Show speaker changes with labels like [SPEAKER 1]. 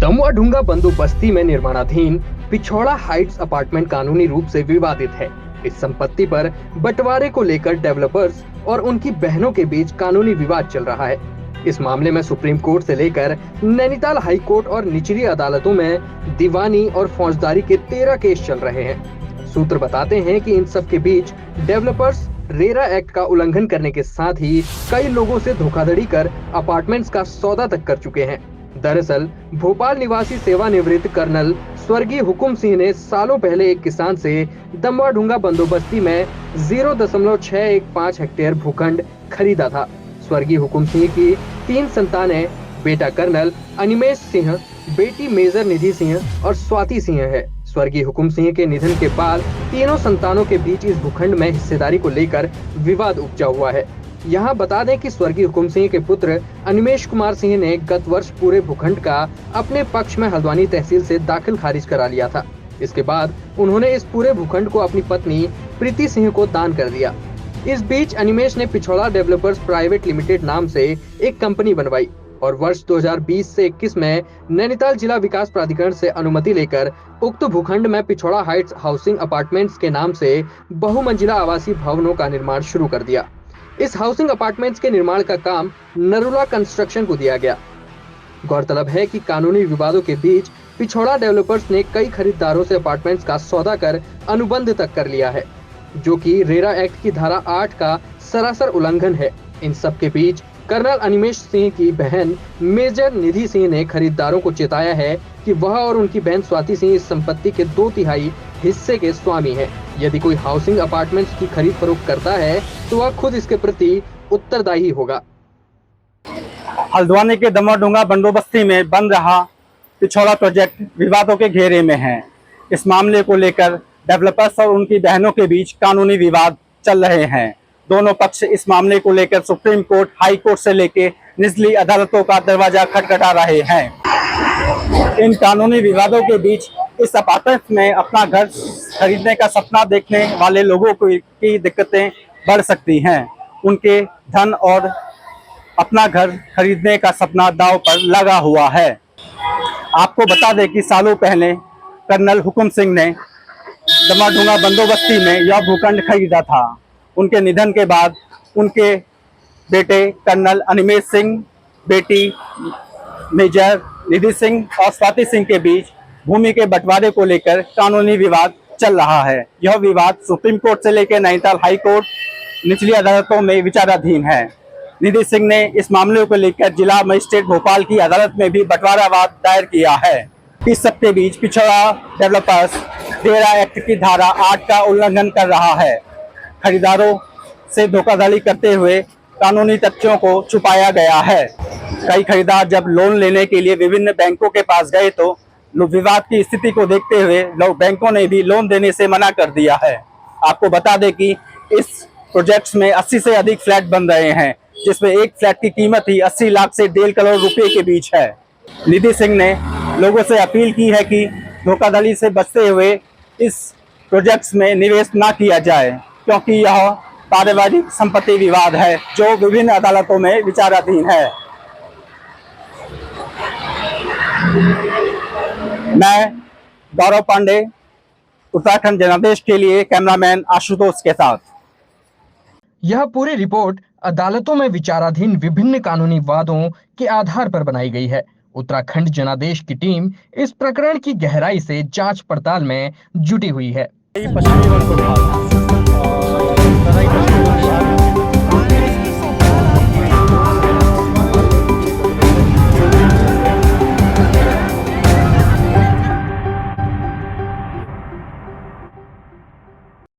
[SPEAKER 1] दमुआ ढूंगा बंदोबस्ती में निर्माणाधीन पिछौड़ा हाइट्स अपार्टमेंट कानूनी रूप से विवादित है। इस संपत्ति पर बंटवारे को लेकर डेवलपर्स और उनकी बहनों के बीच कानूनी विवाद चल रहा है। इस मामले में सुप्रीम कोर्ट से लेकर नैनीताल हाई कोर्ट और निचली अदालतों में दीवानी और फौजदारी के 13 केस चल रहे हैं। सूत्र बताते हैं कि इन सब के बीच डेवलपर्स रेरा एक्ट का उल्लंघन करने के साथ ही कई लोगों से धोखाधड़ी कर अपार्टमेंट्स का सौदा तक कर चुके हैं। दरअसल भोपाल निवासी सेवानिवृत्त कर्नल स्वर्गीय हुकुम सिंह ने सालों पहले एक किसान से दमुआ ढूंगा बंदोबस्ती में 0.615 हेक्टेयर भूखंड खरीदा था। स्वर्गीय हुकुम सिंह की 3 संतानें, बेटा कर्नल अनिमेश सिंह, बेटी मेजर निधि सिंह और स्वाति सिंह है। स्वर्गीय हुकुम सिंह के निधन के बाद तीनों संतानों के बीच इस भूखंड में हिस्सेदारी को लेकर विवाद उपजा हुआ है। यहाँ बता दें कि स्वर्गीय हुकुम सिंह के पुत्र अनिमेश कुमार सिंह ने गत वर्ष पूरे भूखंड का अपने पक्ष में हल्द्वानी तहसील से दाखिल खारिज करा लिया था। इसके बाद उन्होंने इस पूरे भूखंड को अपनी पत्नी प्रीति सिंह को दान कर दिया। इस बीच अनिमेश ने पिछौड़ा डेवलपर्स प्राइवेट लिमिटेड नाम से एक कंपनी बनवाई और वर्ष 2020 से 21 में नैनीताल जिला विकास प्राधिकरण से अनुमति लेकर उक्त भूखंड में पिछौड़ा हाइट्स हाउसिंग अपार्टमेंट्स के नाम से बहुमंजिला आवासीय भवनों का निर्माण शुरू कर दिया। इस हाउसिंग अपार्टमेंट्स के निर्माण का काम नरुला कंस्ट्रक्शन को दिया गया। गौरतलब है कि कानूनी विवादों के बीच पिछौड़ा डेवलपर्स ने कई खरीदारों से अपार्टमेंट्स का सौदा कर अनुबंध तक कर लिया है, जो कि रेरा एक्ट की धारा 8 का सरासर उल्लंघन है। इन सब के बीच कर्नल अनिमेश सिंह की बहन मेजर निधि सिंह ने खरीदारों को चेताया है कि वह और उनकी बहन स्वाति सिंह इस संपत्ति के 2/3 हिस्से के स्वामी हैं। यदि कोई हाउसिंग अपार्टमेंट्स की खरीद फरोख्त करता है तो वह खुद इसके प्रति उत्तरदायी होगा।
[SPEAKER 2] हल्द्वानी के दमुआ ढूंगा बंदोबस्ती में बन रहा पिछौड़ा प्रोजेक्ट विवादों के घेरे में है। इस मामले को लेकर डेवलपर्स और उनकी बहनों के बीच कानूनी विवाद चल रहे हैं। दोनों पक्ष इस मामले को लेकर सुप्रीम कोर्ट, हाई कोर्ट से लेकर निचली अदालतों का दरवाजा खटखटा रहे हैं। इन कानूनी विवादों के बीच इस अपार्टमेंट में अपना घर खरीदने का सपना देखने वाले लोगों की दिक्कतें बढ़ सकती हैं। उनके धन और अपना घर खरीदने का सपना दांव पर लगा हुआ है। आपको बता दें कि सालों पहले कर्नल हुकुम सिंह ने दमुआ ढूंगा बंदोबस्ती में यह भूखंड खरीदा था। उनके निधन के बाद उनके बेटे कर्नल अनिमेश सिंह, बेटी मेजर निधि सिंह और स्वाति सिंह के बीच भूमि के बंटवारे को लेकर कानूनी विवाद चल रहा है। यह विवाद सुप्रीम कोर्ट से लेकर नैनीताल हाई कोर्ट, निचली अदालतों में विचाराधीन है। निधि सिंह ने इस मामले को लेकर जिला मजिस्ट्रेट भोपाल की अदालत में भी बंटवारावाद दायर किया है। इस सब के बीच पिछौड़ा डेवलपर्स रेरा एक्ट की धारा 8 का उल्लंघन कर रहा है। खरीदारों से धोखाधड़ी करते हुए कानूनी तथ्यों को छुपाया गया है। कई खरीदार जब लोन लेने के लिए विभिन्न बैंकों के पास गए तो विवाद की स्थिति को देखते हुए बैंकों ने भी लोन देने से मना कर दिया है। आपको बता दें कि इस प्रोजेक्ट्स में 80 से अधिक फ्लैट बन रहे हैं, जिसमें एक फ्लैट की कीमत ही 80 लाख से 1.5 करोड़ रुपए के बीच है। निधि सिंह ने लोगों से अपील की है कि धोखाधड़ी से बचते हुए इस प्रोजेक्ट्स में निवेश न किया जाए, क्योंकि यह पारिवारिक संपत्ति विवाद है जो विभिन्न अदालतों में विचाराधीन है। मैं गौरव पांडे, उत्तराखंड जनादेश के लिए कैमरामैन आशुतोष के साथ।
[SPEAKER 1] यह पूरी रिपोर्ट अदालतों में विचाराधीन विभिन्न कानूनी वादों के आधार पर बनाई गई है। उत्तराखंड जनादेश की टीम इस प्रकरण की गहराई से जांच पड़ताल में जुटी हुई है।
[SPEAKER 2] पश्चिमी